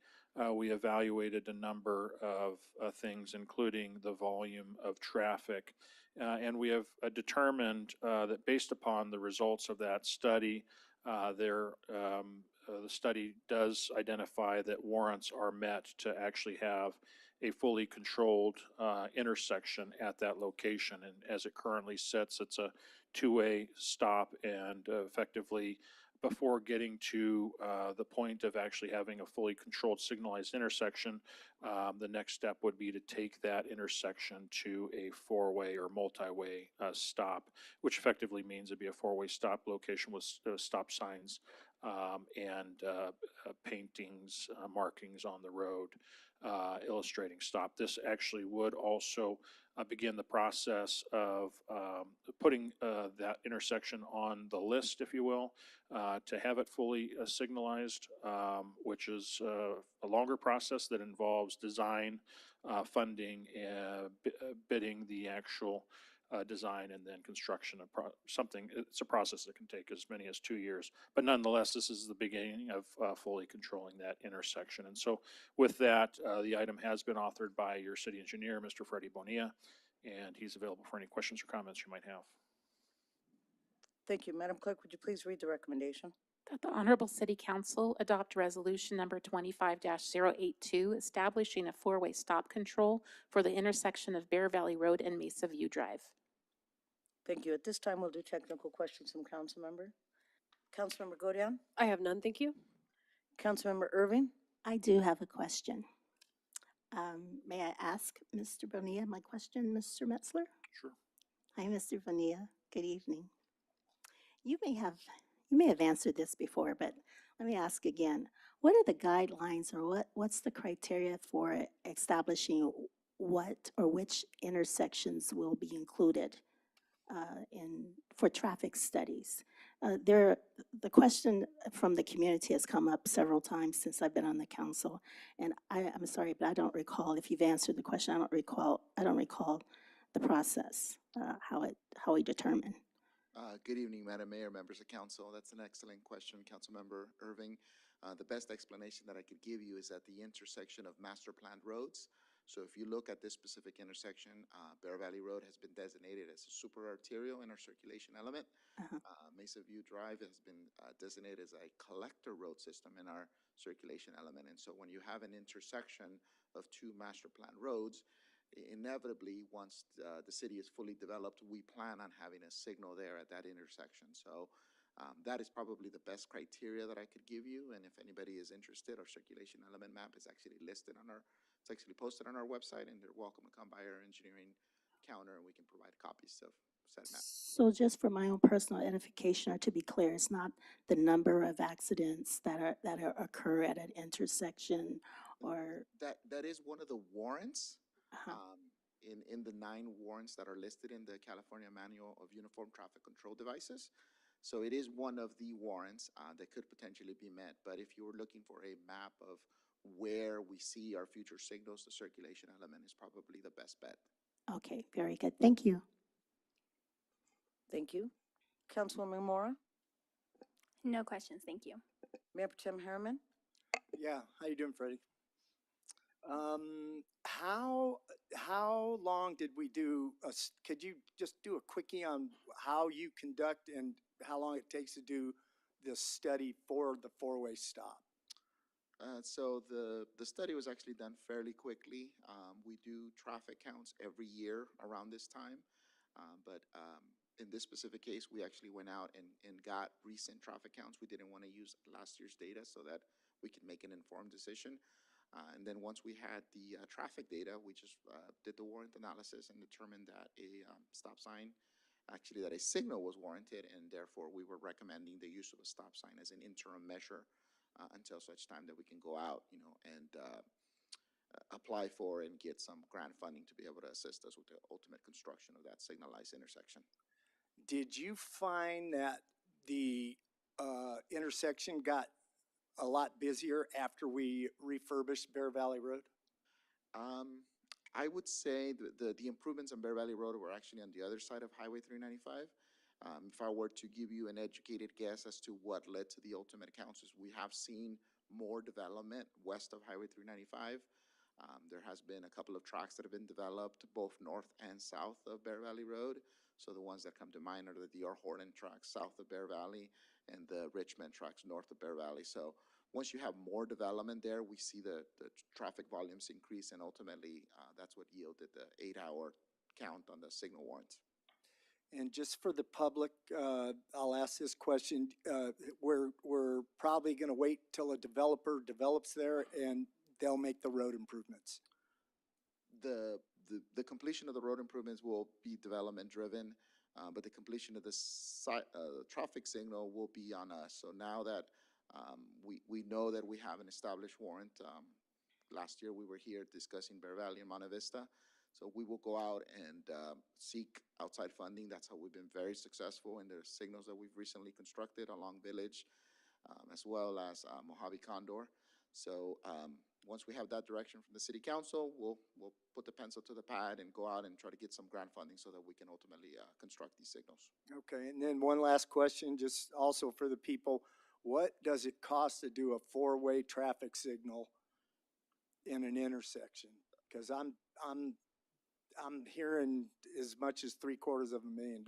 we evaluated a number of things, including the volume of traffic. And we have determined that based upon the results of that study, the study does identify that warrants are met to actually have a fully controlled intersection at that location. And as it currently sits, it's a two-way stop, and effectively, before getting to the point of actually having a fully controlled signalized intersection, the next step would be to take that intersection to a four-way or multi-way stop, which effectively means it'd be a four-way stop location with stop signs and paintings, markings on the road illustrating stop. This actually would also begin the process of putting that intersection on the list, if you will, to have it fully signalized, which is a longer process that involves design, funding, bidding the actual design, and then construction of something. It's a process that can take as many as 2 years. But nonetheless, this is the beginning of fully controlling that intersection. And so with that, the item has been authored by your city engineer, Mr. Freddie Bonilla, and he's available for any questions or comments you might have. Thank you. Madam Clerk, would you please read the recommendation? That the Honorable City Council adopt resolution number 25-082, establishing a four-way stop control for the intersection of Bear Valley Road and Mesa View Drive. Thank you. At this time, we'll do technical questions from Councilmember. Councilmember Godian? I have none, thank you. Councilmember Irving? I do have a question. May I ask Mr. Bonilla my question, Mr. Metzler? Sure. Hi, Mr. Bonilla. Good evening. You may have answered this before, but let me ask again. What are the guidelines, or what's the criteria for establishing what or which intersections will be included for traffic studies? The question from the community has come up several times since I've been on the council, and I'm sorry, but I don't recall if you've answered the question. I don't recall the process, how we determine. Good evening, Madam Mayor, members of council. That's an excellent question, Councilmember Irving. The best explanation that I could give you is at the intersection of master planned roads. So if you look at this specific intersection, Bear Valley Road has been designated as a super arterial in our circulation element. Mesa View Drive has been designated as a collector road system in our circulation element. And so when you have an intersection of two master planned roads, inevitably, once the city is fully developed, we plan on having a signal there at that intersection. So that is probably the best criteria that I could give you. And if anybody is interested, our circulation element map is actually listed on it's actually posted on our website, and they're welcome to come by our engineering counter, and we can provide copies of said map. So just for my own personal edification, or to be clear, it's not the number of accidents that occur at an intersection, or that is one of the warrants. In the 9 warrants that are listed in the California Manual of Uniform Traffic Control Devices. So it is one of the warrants that could potentially be met. But if you were looking for a map of where we see our future signals, the circulation element is probably the best bet. Okay, very good. Thank you. Thank you. Councilwoman Mora? no questions, thank you. Mayor Pro Tem Harriman? Yeah, how you doing, Freddie? How long did we do, could you just do a quickie on how you conduct and how long it takes to do this study for the four-way stop? So the study was actually done fairly quickly. We do traffic counts every year around this time. But in this specific case, we actually went out and got recent traffic counts. We didn't want to use last year's data so that we could make an informed decision. And then once we had the traffic data, we just did the warrant analysis and determined that that a signal was warranted, and therefore we were recommending the use of a stop sign as an interim measure until such time that we can go out, and apply for and get some grant funding to be able to assist us with the ultimate construction of that signalized intersection. Did you find that the intersection got a lot busier after we refurbished Bear Valley Road? I would say the improvements on Bear Valley Road were actually on the other side of Highway 395. If I were to give you an educated guess as to what led to the ultimate accounts, is we have seen more development west of Highway 395. There has been a couple of tracks that have been developed both north and south of Bear Valley Road. So the ones that come to mind are the D.R. Horton tracks south of Bear Valley and the Richmond tracks north of Bear Valley. So once you have more development there, we see the traffic volumes increase, and ultimately that's what yielded the 8-hour count on the signal warrants. And just for the public, I'll ask this question. We're probably going to wait till a developer develops there and they'll make the road improvements. The completion of the road improvements will be development driven, but the completion of the traffic signal will be on us. So now that we know that we have an established warrant, last year we were here discussing Bear Valley and Monte Vista. So we will go out and seek outside funding. That's how we've been very successful in the signals that we've recently constructed along Village, as well as Mojave Condor. So once we have that direction from the city council, we'll put the pencil to the pad and go out and try to get some grant funding so that we can ultimately construct these signals. Okay, and then one last question, just also for the people. What does it cost to do a 4-way traffic signal in an intersection? Because I'm hearing as much as $750,000.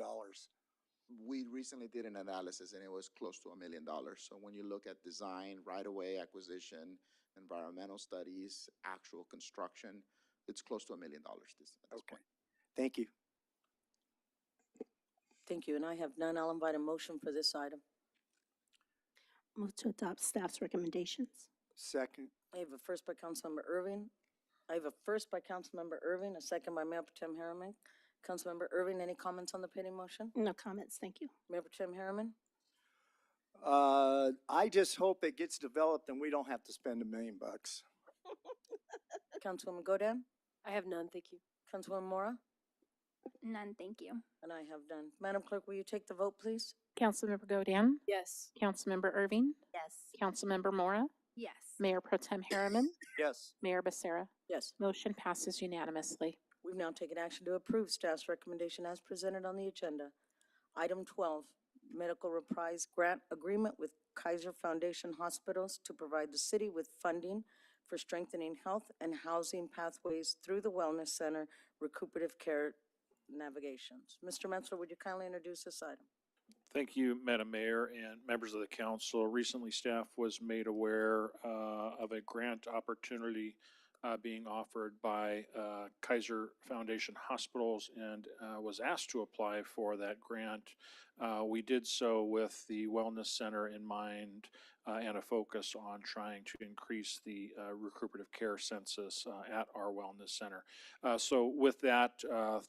We recently did an analysis and it was close to $1 million. So when you look at design, right-of-way acquisition, environmental studies, actual construction, it's close to $1 million at this point. Thank you. Thank you, and I have none. I'll invite a motion for this item. Move to adopt staff's recommendations. Second. I have a first by Councilmember Irving. A second by Mayor Pro Tem Harriman. Councilmember Irving, any comments on the pending motion? No comments, thank you. Mayor Pro Tem Harriman? I just hope it gets developed and we don't have to spend $1 million. Councilwoman Godin? I have none, thank you. Councilwoman Mora? None, thank you. And I have none. Madam Clerk, will you take the vote, please? Councilmember Godin. Yes. Councilmember Irving. Yes. Councilmember Mora. Yes. Mayor Pro Tem Harriman. Yes. Mayor Becerra. Yes. Motion passes unanimously. We've now taken action to approve staff's recommendation as presented on the agenda. Item 12, medical reprise grant agreement with Kaiser Foundation Hospitals to provide the city with funding for strengthening health and housing pathways through the Wellness Center recuperative care navigations. Mr. Metzler, would you kindly introduce this item? Thank you, Madam Mayor and members of the council. Recently, staff was made aware of a grant opportunity being offered by Kaiser Foundation Hospitals and was asked to apply for that grant. We did so with the Wellness Center in mind and a focus on trying to increase the recuperative care census at our Wellness Center. So with that,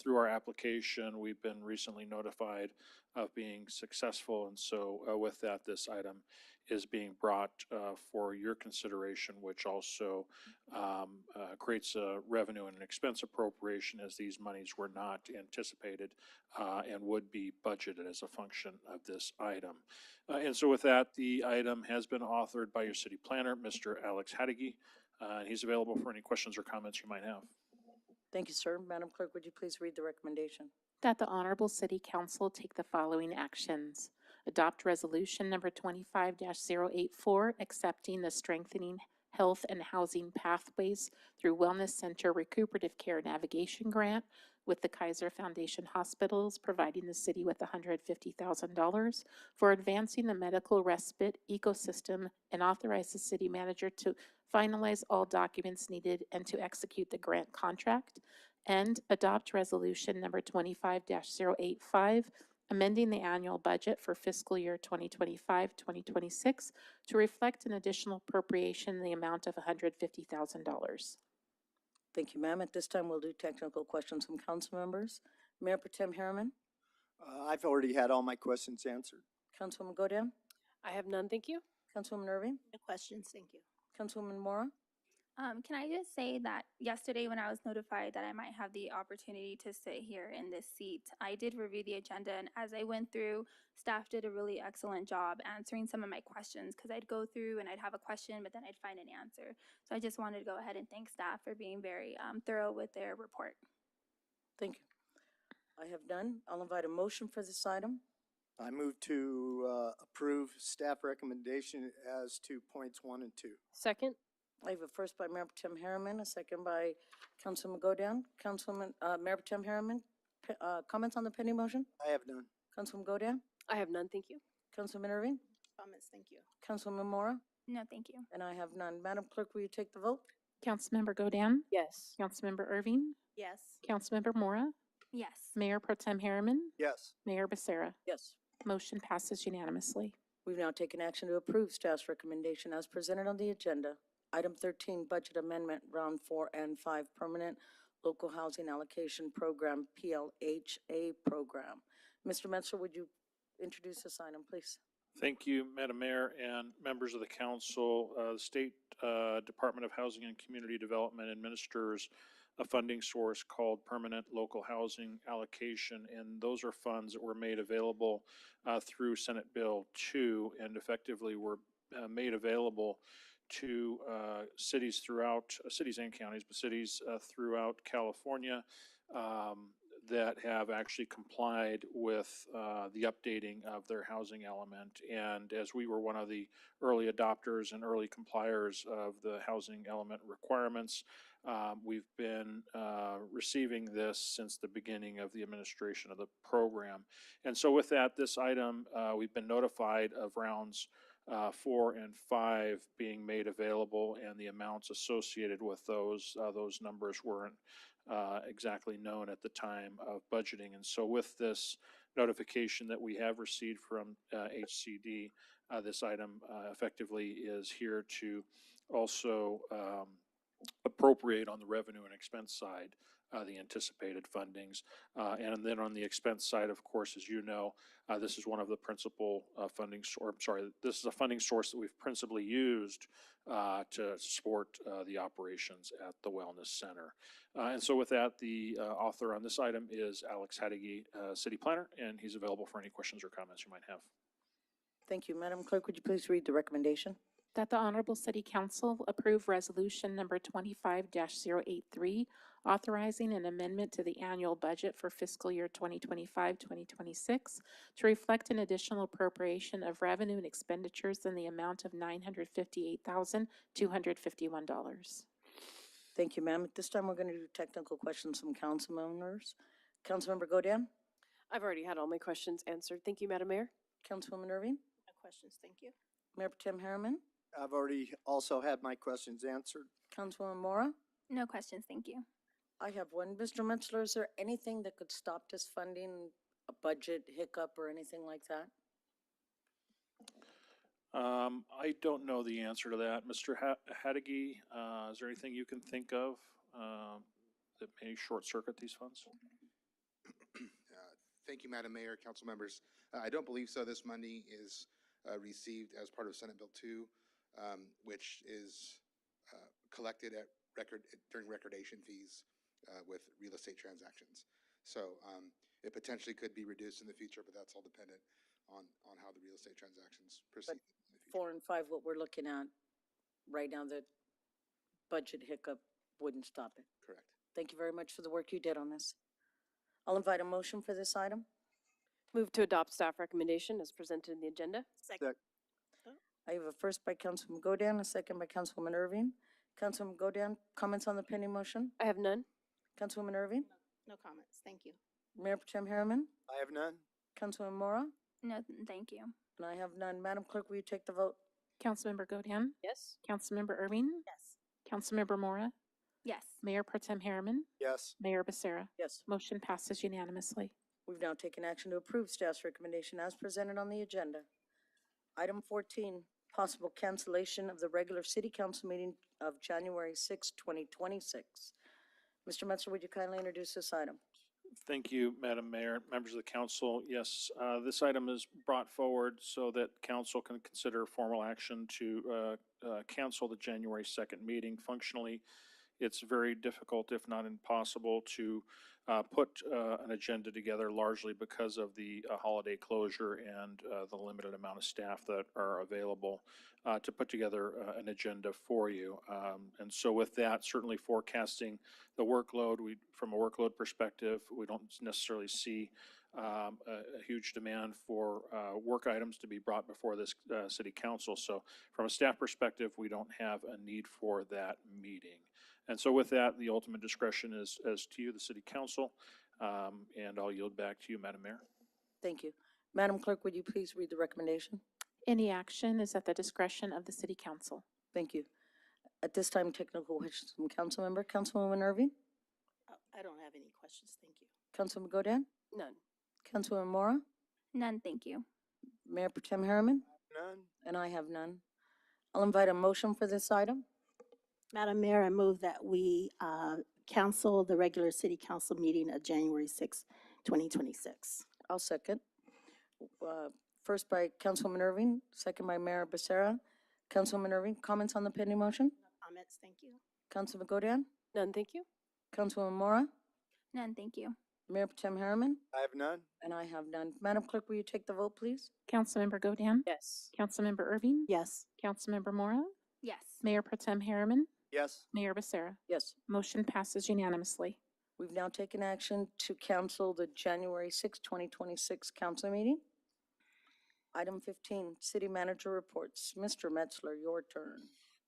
through our application, we've been recently notified of being successful. And so with that, this item is being brought for your consideration, which also creates a revenue and an expense appropriation, as these monies were not anticipated and would be budgeted as a function of this item. And so with that, the item has been authored by your city planner, Mr. Alex Hadigi, and he's available for any questions or comments you might have. Thank you, sir. Madam Clerk, would you please read the recommendation? That the Honorable City Council take the following actions. Adopt Resolution Number 25-084, accepting the Strengthening Health and Housing Pathways through Wellness Center Recuperative Care Navigation Grant with the Kaiser Foundation Hospitals, providing the city with $150,000 for advancing the medical respite ecosystem, and authorize the city manager to finalize all documents needed and to execute the grant contract. And adopt resolution number 25-085, amending the annual budget for fiscal year 2025-2026 to reflect an additional appropriation in the amount of $150,000. Thank you, ma'am. At this time, we'll do technical questions from council members. Mayor Protem Harriman, I've already had all my questions answered. Councilwoman Godin, I have none, thank you. Councilwoman Irving, No questions, thank you. Councilwoman Mora. Can I just say that yesterday when I was notified that I might have the opportunity to sit here in this seat, I did review the agenda, and as I went through, staff did a really excellent job answering some of my questions, because I'd go through and I'd have a question, but then I'd find an answer. So I just wanted to go ahead and thank staff for being very thorough with their report. Thank you. I have none. I'll invite a motion for this item. I move to approve staff recommendation as to points 1 and 2. Second? I have a first by Mayor Protem Harriman, a second by Councilwoman Godin. Mayor Protem Harriman, comments on the pending motion? I have none. Councilwoman Godin, I have none, thank you. Councilwoman Irving, Comments, thank you. Councilwoman Mora, No, thank you. and I have none. Madam Clerk, will you take the vote? Councilmember Godin, Yes. Councilmember Irving, Yes. Councilmember Mora, Yes. Mayor Pro Tem Harriman, Yes. Mayor Becerra. Yes. Motion passes unanimously. We've now taken action to approve staff's recommendation as presented on the agenda. Item 13, Budget Amendment, Round 4 and 5, Permanent Local Housing Allocation Program, PLHA Program. Mr. Metzler, would you introduce this item, please? Thank you, Madam Mayor and members of the council. The State Department of Housing and Community Development administers a funding source called Permanent Local Housing Allocation, and those are funds that were made available through Senate Bill 2 and effectively were made available to cities and counties, but cities throughout California that have actually complied with the updating of their housing element. And as we were one of the early adopters and early compliers of the housing element requirements, we've been receiving this since the beginning of the administration of the program. And so with that, this item, we've been notified of rounds 4 and 5 being made available, and the amounts associated with those numbers weren't exactly known at the time of budgeting. And so with this notification that we have received from HCD, this item effectively is here to also appropriate on the revenue and expense side the anticipated fundings. And then on the expense side, of course, as you know, this is one of the principal this is a funding source that we've principally used to support the operations at the Wellness Center. And so with that, the author on this item is Alex Hadigi, City Planner, and he's available for any questions or comments you might have. Thank you. Madam Clerk, would you please read the recommendation? That the Honorable City Council approve Resolution Number 25-083, authorizing an amendment to the annual budget for fiscal year 2025-2026 to reflect an additional appropriation of revenue and expenditures in the amount of $958,251. Thank you, ma'am. At this time, we're going to do technical questions from council members. Councilmember Godin, I've already had all my questions answered. Thank you, Madam Mayor. Councilwoman Irving, No questions, thank you. Mayor Protem Harriman, I've already also had my questions answered. Councilwoman Mora. No questions, thank you. I have one. Mr. Metzler, is there anything that could stop this funding, a budget hiccup or anything like that? I don't know the answer to that. Mr. Hadigi, is there anything you can think of that may short circuit these funds? Thank you, Madam Mayor, council members. I don't believe so. This money is received as part of Senate Bill 2, which is collected at during recordation fees with real estate transactions. So it potentially could be reduced in the future, but that's all dependent on how the real estate transactions proceed. But 4 and 5, what we're looking at right now, the budget hiccup wouldn't stop it. Correct. Thank you very much for the work you did on this. I'll invite a motion for this item. Move to adopt staff recommendation as presented in the agenda. Second. I have a first by Councilwoman Godin, a second by Councilwoman Irving. Councilwoman Godin, comments on the pending motion? I have none. Councilwoman Irving? No comments. Thank you. Mayor Potem Harriman, I have none. Councilman Mora, No, thank you. and I have none. Madam Clerk, will you take the vote? Councilmember Godin. Yes. Councilmember Erving. Yes. Councilmember Mora. Yes. Mayor Pro Tem Harriman. Yes. Mayor Becerra. Yes. Motion passes unanimously. We've now taken action to approve staff's recommendation as presented on the agenda. Item 14, possible cancellation of the regular city council meeting of January 6, 2026. Mr. Metzler, would you kindly introduce this item? Thank you, Madam Mayor, members of the council. Yes, this item is brought forward so that council can consider formal action to cancel the January 2nd meeting. Functionally, it's very difficult, if not impossible, to put an agenda together largely because of the holiday closure and the limited amount of staff that are available to put together an agenda for you. And so with that, certainly forecasting the workload, from a workload perspective, we don't necessarily see a huge demand for work items to be brought before this city council. So from a staff perspective, we don't have a need for that meeting. And so with that, the ultimate discretion is to you, the city council, and I'll yield back to you, Madam Mayor. Thank you. Madam Clerk, would you please read the recommendation? Any action is at the discretion of the city council. Thank you. At this time, technical questions from council member. Councilwoman Irving? I don't have any questions. Thank you. Councilman Godin? None. Councilwoman Mora? None, thank you. Mayor Potem Harriman? None. And I have none. I'll invite a motion for this item. Madam Mayor, I move that we cancel the regular city council meeting of January 6, 2026. I'll second. First by Councilwoman Irving, second by Mayor Becerra. Councilwoman Irving, comments on the pending motion? Comments, thank you. Councilman Godin? None, thank you. Councilwoman Mora? None, thank you. Mayor Potem Harriman? I have none. And I have none. Madam Clerk, will you take the vote, please? Councilmember Godin. Yes. Councilmember Erving. Yes. Councilmember Mora. Yes. Mayor Pro Tem Harriman. Yes. Mayor Becerra. Yes. Motion passes unanimously. We've now taken action to cancel the January 6, 2026 council meeting. Item 15, city manager reports. Mr. Metzler, your turn.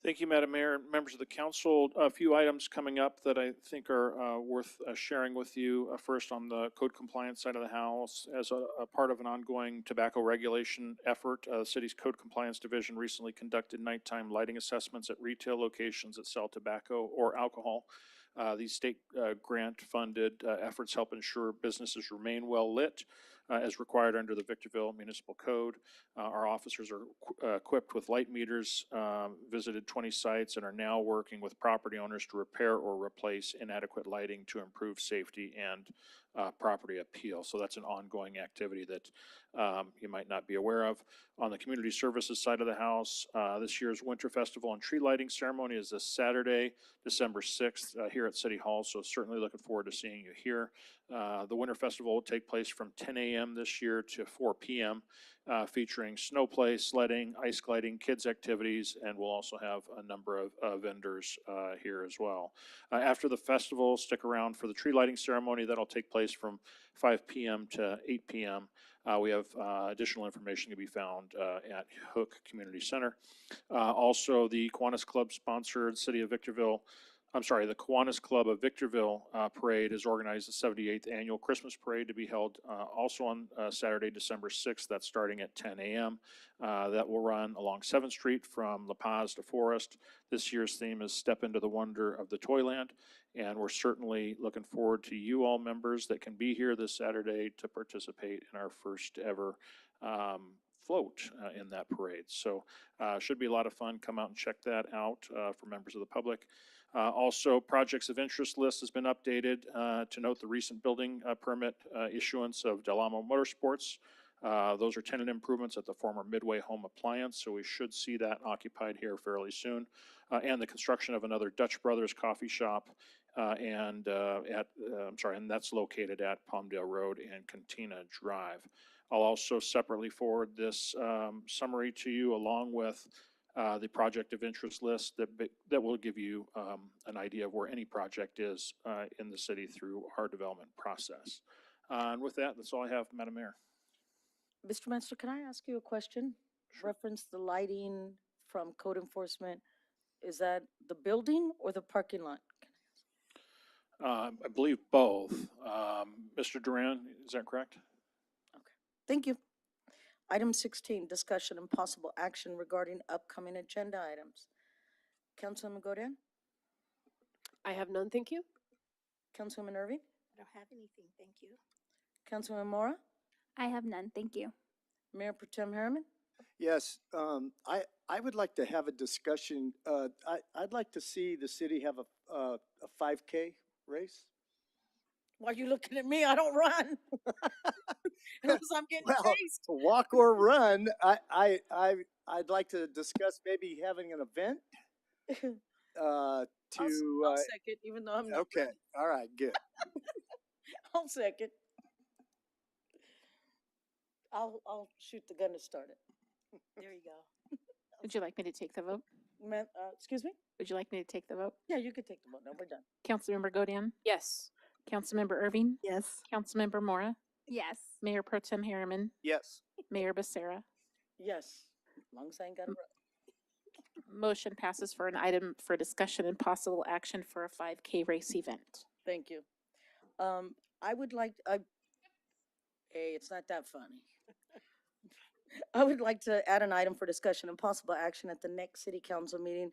Thank you, Madam Mayor, and members of the council. A few items coming up that I think are worth sharing with you. First, on the code compliance side of the house, as a part of an ongoing tobacco regulation effort, the city's code compliance division recently conducted nighttime lighting assessments at retail locations that sell tobacco or alcohol. These state grant-funded efforts help ensure businesses remain well lit as required under the Victorville Municipal Code. Our officers are equipped with light meters, visited 20 sites, and are now working with property owners to repair or replace inadequate lighting to improve safety and property appeal. So that's an ongoing activity that you might not be aware of. On the community services side of the house, this year's Winter Festival and Tree Lighting Ceremony is this Saturday, December 6th, here at City Hall, so certainly looking forward to seeing you here. The Winter Festival will take place from 10 a.m. this year to 4 p.m., featuring snow play, sledding, ice gliding, kids activities, and we'll also have a number of vendors here as well. After the festival, stick around for the tree lighting ceremony. That'll take place from 5 p.m. to 8 p.m. We have additional information to be found at Hook Community Center. Also, the Kiwanis Club sponsored the Kiwanis Club of Victorville Parade has organized the 78th Annual Christmas Parade to be held also on Saturday, December 6th. That's starting at 10 a.m. That will run along 7th Street from La Paz to Forest. This year's theme is Step into the Wonder of the Toyland, and we're certainly looking forward to you all members that can be here this Saturday to participate in our first ever float in that parade. So should be a lot of fun. Come out and check that out for members of the public. Also, projects of interest list has been updated to note the recent building permit issuance of Del Amo Motorsports. Those are tenant improvements at the former Midway Home Appliance, so we should see that occupied here fairly soon. And the construction of another Dutch Brothers coffee shop, and that's located at Palmdale Road and Cantina Drive. I'll also separately forward this summary to you along with the project of interest list that will give you an idea of where any project is in the city through our development process. And with that, that's all I have, Madam Mayor. Mr. Metzler, can I ask you a question? Sure. Reference the lighting from code enforcement. Is that the building or the parking lot? I believe both. Mr. Duran, is that correct? Thank you. Item 16, discussion and possible action regarding upcoming agenda items. Councilwoman Godin, I have none, thank you. Councilwoman Irving, I don't have anything, thank you. Councilwoman Mora, I have none, thank you. Mayor Protem Harriman. Yes, I would like to have a discussion. I'd like to see the city have a 5K race. Why are you looking at me? I don't run. Because I'm getting Well, chased. walk or run, I'd like to discuss maybe having an event, I'll to, second, even though I'm not. okay, all right, good. I'll second. I'll shoot the gun to start it. There you go. Would you like me to take the vote? Excuse me? Would you like me to take the vote? Yeah, you could take the vote. No, we're done. Councilmember Godin, Yes. Councilmember Irving, Yes. Councilmember Mora, Yes. Mayor Pro Tem Harriman, Yes, Mayor Becerra. Yes, as long as I ain't got to run. Motion passes for an item for discussion and possible action for a 5K race event. Thank you. I would like, hey, it's not that funny. I would like to add an item for discussion and possible action at the next city council meeting.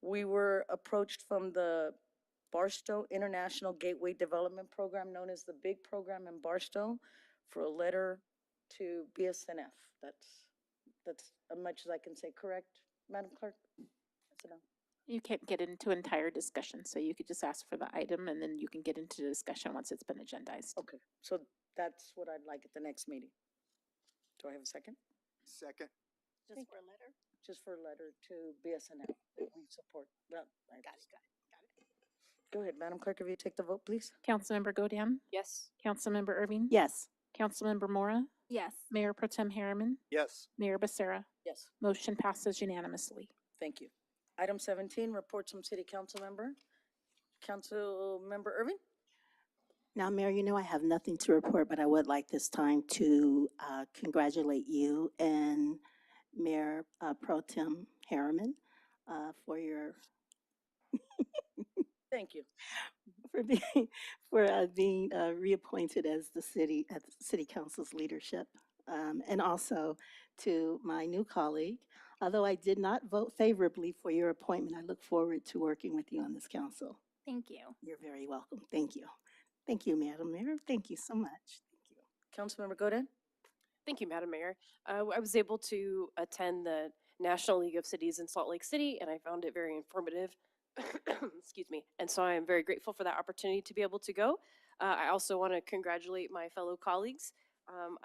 We were approached from the Barstow International Gateway Development Program, known as the BIG program in Barstow, for a letter to BSNF. That's as much as I can say, correct, Madam Clerk? Yes or no? You can't get into entire discussion, so you could just ask for the item and then you can get into the discussion once it's been agendized. Okay, so that's what I'd like at the next meeting. Do I have a second? second. Just for a letter? Just for a letter to BSNF that we support. Well, got it. Go ahead, Madam Clerk, if you take the vote, please. Councilmember Godin, Yes. Councilmember Irving, Yes. Councilmember Mora, Yes. Mayor Pro Tem Harriman, Yes, Mayor Becerra. Yes. Motion passes unanimously. Thank you. Item 17, reports from City Council member. Councilmember Irving? Now, Mayor, you know I have nothing to report, but I would like this time to congratulate you and Mayor Pro Tem Harriman for your Thank you. being reappointed as the city council's leadership, and also to my new colleague. Although I did not vote favorably for your appointment, I look forward to working with you on this council. Thank you. You're very welcome. Thank you. Thank you, Madam Mayor. Thank you so much. Thank you. Councilmember Godin? Thank you, Madam Mayor. I was able to attend the National League of Cities in Salt Lake City, and I found it very informative. Excuse me. And so I am very grateful for that opportunity to be able to go. I also want to congratulate my fellow colleagues.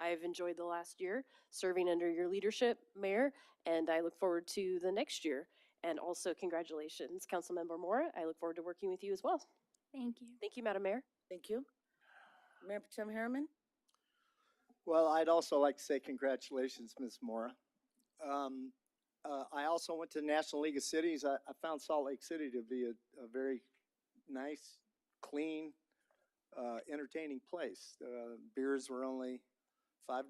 I've enjoyed the last year serving under your leadership, Mayor, and I look forward to the next year. And also congratulations, Councilmember Mora. I look forward to working with you as well. Thank you. Thank you, Madam Mayor. Thank you. Mayor Pro Tem Harriman? well, I'd also like to say congratulations, Ms. Mora. I also went to the National League of Cities. I found Salt Lake City to be a very nice, clean, entertaining place. Beers were only $5.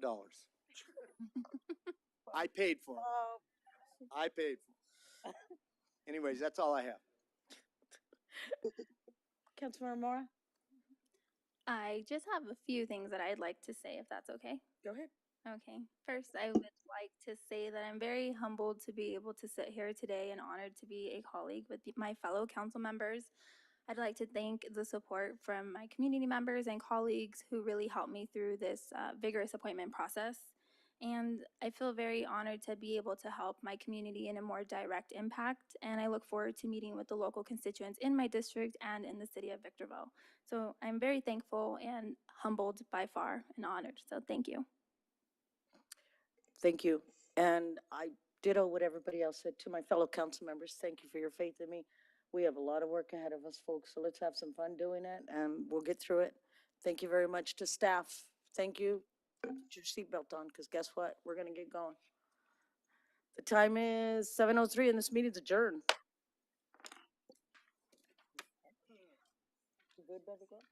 I paid for them. I paid for them. Anyways, that's all I have. Councilmember Mora? I just have a few things that I'd like to say, if that's okay. Go ahead. Okay. First, I would like to say that I'm very humbled to be able to sit here today and honored to be a colleague with my fellow council members. I'd like to thank the support from my community members and colleagues who really helped me through this vigorous appointment process. And I feel very honored to be able to help my community in a more direct impact. And I look forward to meeting with the local constituents in my district and in the city of Victorville. So I'm very thankful and humbled by far and honored. So thank you. Thank you. And I ditto what everybody else said to my fellow council members. Thank you for your faith in me. We have a lot of work ahead of us, folks, so let's have some fun doing it, and we'll get through it. Thank you very much to staff. Thank you. Put your seatbelt on, because guess what? We're going to get going. The time is 7:03, and this meeting's adjourned. You good, baby girl?